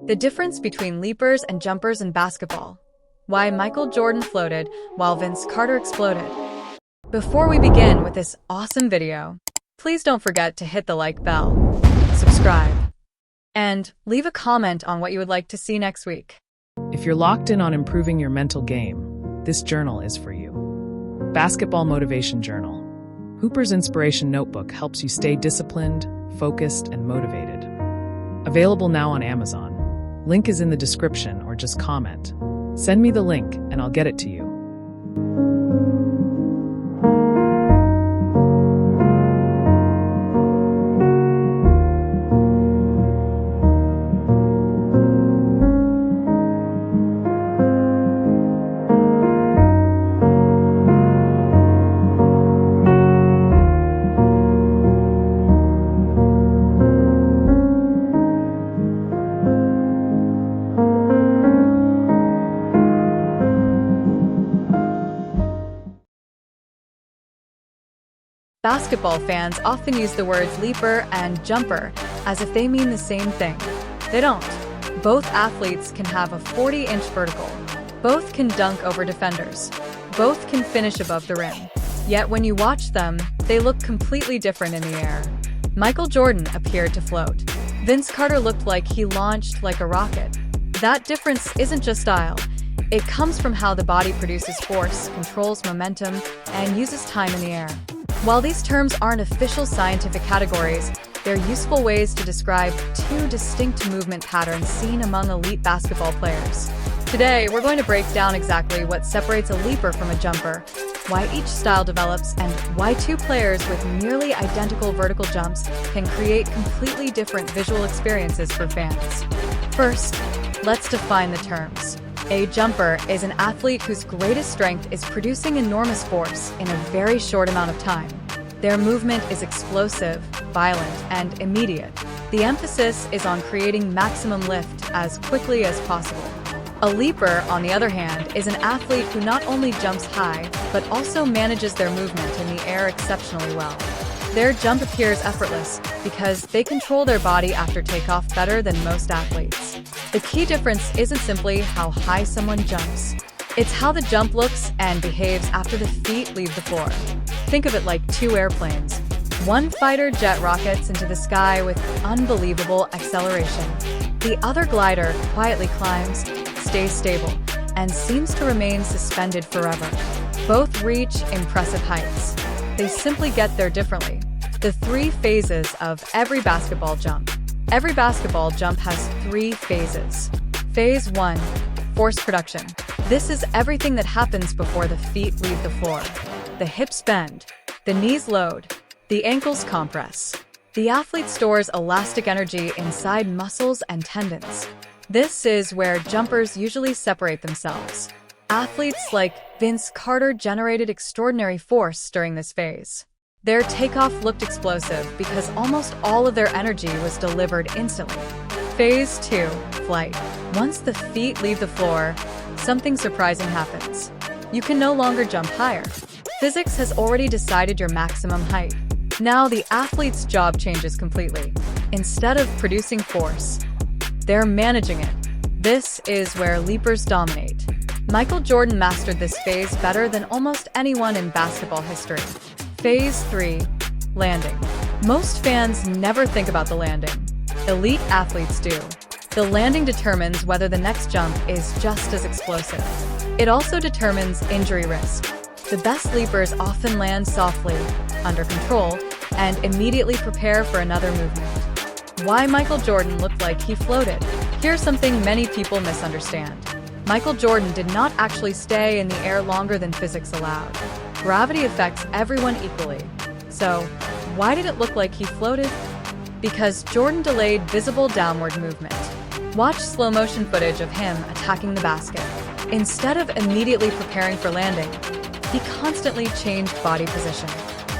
The difference between leapers and jumpers in basketball. Why Michael Jordan floated while Vince Carter exploded. Before we begin with this awesome video, please don't forget to hit the like bell, subscribe, and leave a comment on what you would like to see next week. If you're locked in on improving your mental game, this journal is for you. Basketball Motivation Journal. Hooper's Inspiration Notebook helps you stay disciplined, focused, and motivated. Available now on Amazon. Link is in the description or just comment. Send me the link and I'll get it to you. Basketball fans often use the words leaper and jumper as if they mean the same thing. They don't. Both athletes can have a 40-inch vertical. Both can dunk over defenders. Both can finish above the rim. Yet when you watch them, they look completely different in the air. Michael Jordan appeared to float. Vince Carter looked like he launched like a rocket. That difference isn't just style. It comes from how the body produces force, controls momentum, and uses time in the air. While these terms aren't official scientific categories, they're useful ways to describe two distinct movement patterns seen among elite basketball players. Today, we're going to break down exactly what separates a leaper from a jumper, why each style develops, and why two players with nearly identical vertical jumps can create completely different visual experiences for fans. First, let's define the terms. A jumper is an athlete whose greatest strength is producing enormous force in a very short amount of time. Their movement is explosive, violent, and immediate. The emphasis is on creating maximum lift as quickly as possible. A leaper, on the other hand, is an athlete who not only jumps high, but also manages their movement in the air exceptionally well. Their jump appears effortless because they control their body after takeoff better than most athletes. The key difference isn't simply how high someone jumps. It's how the jump looks and behaves after the feet leave the floor. Think of it like two airplanes. One fighter jet rockets into the sky with unbelievable acceleration. The other glider quietly climbs, stays stable, and seems to remain suspended forever. Both reach impressive heights. They simply get there differently. The three phases of every basketball jump. Every basketball jump has three phases. Phase 1, force production. This is everything that happens before the feet leave the floor. The hips bend, the knees load, the ankles compress. The athlete stores elastic energy inside muscles and tendons. This is where jumpers usually separate themselves. Athletes like Vince Carter generated extraordinary force during this phase. Their takeoff looked explosive because almost all of their energy was delivered instantly. Phase 2, flight. Once the feet leave the floor, something surprising happens. You can no longer jump higher. Physics has already decided your maximum height. Now the athlete's job changes completely. Instead of producing force, they're managing it. This is where leapers dominate. Michael Jordan mastered this phase better than almost anyone in basketball history. Phase 3, landing. Most fans never think about the landing. Elite athletes do. The landing determines whether the next jump is just as explosive. It also determines injury risk. The best leapers often land softly, under control, and immediately prepare for another movement. Why Michael Jordan looked like he floated. Here's something many people misunderstand. Michael Jordan did not actually stay in the air longer than physics allowed. Gravity affects everyone equally. So, why did it look like he floated? Because Jordan delayed visible downward movement. Watch slow-motion footage of him attacking the basket. Instead of immediately preparing for landing, he constantly changed body position.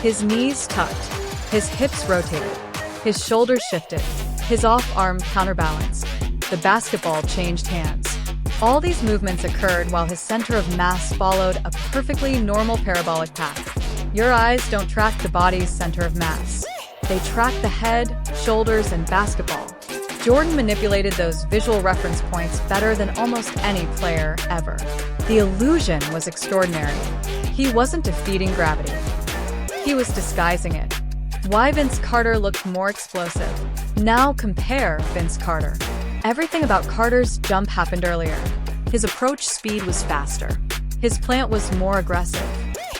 His knees tucked, his hips rotated, his shoulders shifted, his off-arm counterbalanced. The basketball changed hands. All these movements occurred while his center of mass followed a perfectly normal parabolic path. Your eyes don't track the body's center of mass. They track the head, shoulders, and basketball. Jordan manipulated those visual reference points better than almost any player ever. The illusion was extraordinary. He wasn't defeating gravity. He was disguising it. Why Vince Carter looked more explosive. Now compare Vince Carter. Everything about Carter's jump happened earlier. His approach speed was faster. His plant was more aggressive.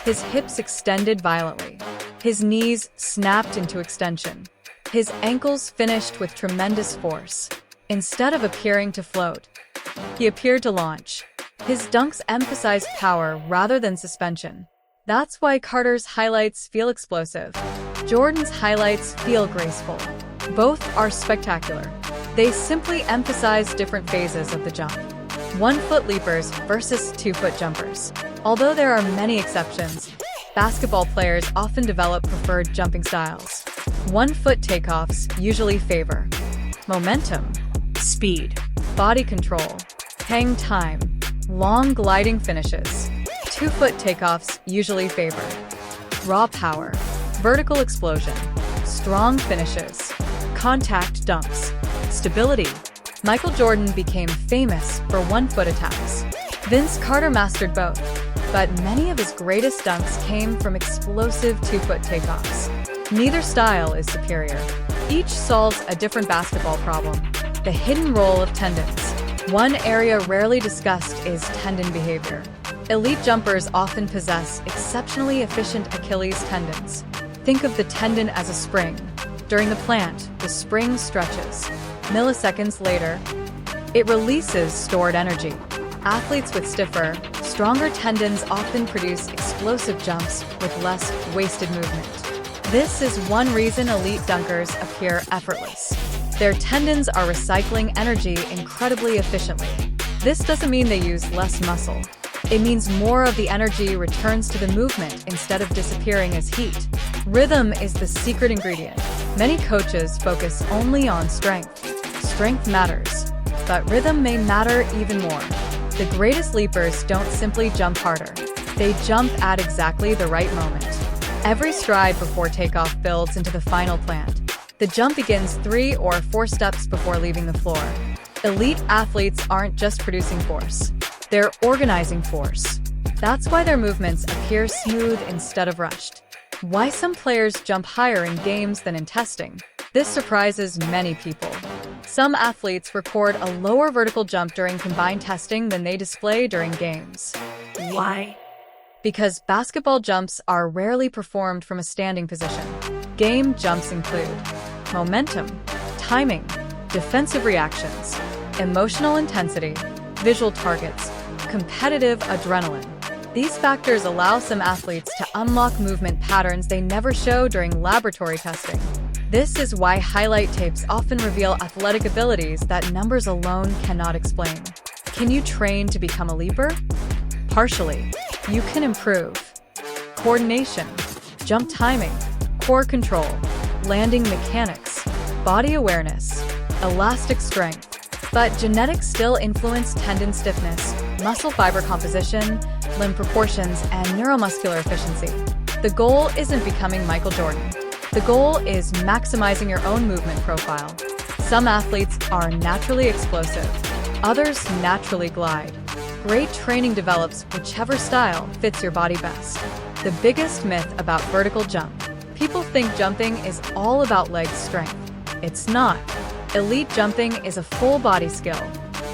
His hips extended violently. His knees snapped into extension. His ankles finished with tremendous force. Instead of appearing to float, he appeared to launch. His dunks emphasized power rather than suspension. That's why Carter's highlights feel explosive. Jordan's highlights feel graceful. Both are spectacular. They simply emphasize different phases of the jump. 1-foot leapers versus 2-foot jumpers. Although there are many exceptions, basketball players often develop preferred jumping styles. 1-foot takeoffs usually favor momentum, speed, body control, hang time, long gliding finishes. 2-foot takeoffs usually favor raw power, vertical explosion, strong finishes, contact dunks, stability. Michael Jordan became famous for 1-foot attacks. Vince Carter mastered both, but many of his greatest dunks came from explosive 2-foot takeoffs. Neither style is superior. Each solves a different basketball problem. The hidden role of tendons. One area rarely discussed is tendon behavior. Elite jumpers often possess exceptionally efficient Achilles tendons. Think of the tendon as a spring. During the plant, the spring stretches. Milliseconds later, it releases stored energy. Athletes with stiffer, stronger tendons often produce explosive jumps with less wasted movement. This is one reason elite dunkers appear effortless. Their tendons are recycling energy incredibly efficiently. This doesn't mean they use less muscle. It means more of the energy returns to the movement instead of disappearing as heat. Rhythm is the secret ingredient. Many coaches focus only on strength. Strength matters, but rhythm may matter even more. The greatest leapers don't simply jump harder. They jump at exactly the right moment. Every stride before takeoff builds into the final plant. The jump begins 3 or 4 steps before leaving the floor. Elite athletes aren't just producing force. They're organizing force. That's why their movements appear smooth instead of rushed. Why some players jump higher in games than in testing. This surprises many people. Some athletes record a lower vertical jump during combined testing than they display during games. Why? Because basketball jumps are rarely performed from a standing position. Game jumps include momentum, timing, defensive reactions, emotional intensity, visual targets, competitive adrenaline. These factors allow some athletes to unlock movement patterns they never show during laboratory testing. This is why highlight tapes often reveal athletic abilities that numbers alone cannot explain. Can you train to become a leaper? Partially. You can improve coordination, jump timing, core control, landing mechanics, body awareness, elastic strength. But genetics still influence tendon stiffness, muscle fiber composition, limb proportions, and neuromuscular efficiency. The goal isn't becoming Michael Jordan. The goal is maximizing your own movement profile. Some athletes are naturally explosive. Others naturally glide. Great training develops whichever style fits your body best. The biggest myth about vertical jump. People think jumping is all about leg strength. It's not. Elite jumping is a full body skill.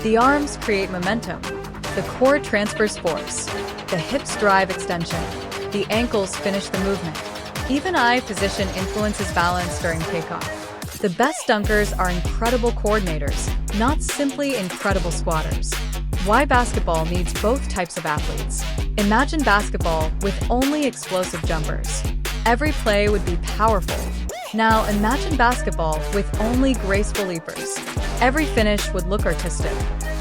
The arms create momentum. The core transfers force. The hips drive extension. The ankles finish the movement. Even eye position influences balance during takeoff. The best dunkers are incredible coordinators, not simply incredible squatters. Why basketball needs both types of athletes. Imagine basketball with only explosive jumpers. Every play would be powerful. Now imagine basketball with only graceful leapers. Every finish would look artistic.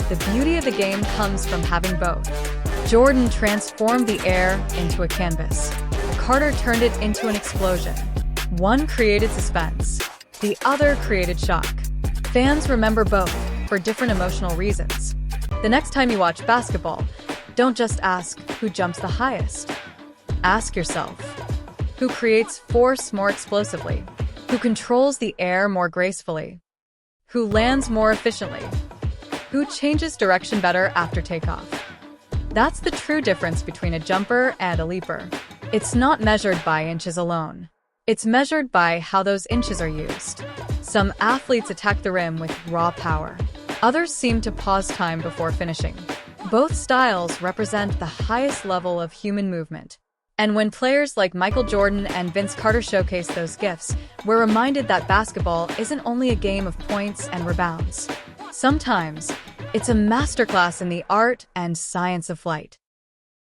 The beauty of the game comes from having both. Jordan transformed the air into a canvas. Carter turned it into an explosion. One created suspense. The other created shock. Fans remember both for different emotional reasons. The next time you watch basketball, don't just ask who jumps the highest. Ask yourself, who creates force more explosively? Who controls the air more gracefully? Who lands more efficiently? Who changes direction better after takeoff? That's the true difference between a jumper and a leaper. It's not measured by inches alone. It's measured by how those inches are used. Some athletes attack the rim with raw power. Others seem to pause time before finishing. Both styles represent the highest level of human movement. And when players like Michael Jordan and Vince Carter showcase those gifts, we're reminded that basketball isn't only a game of points and rebounds. Sometimes, it's a masterclass in the art and science of flight.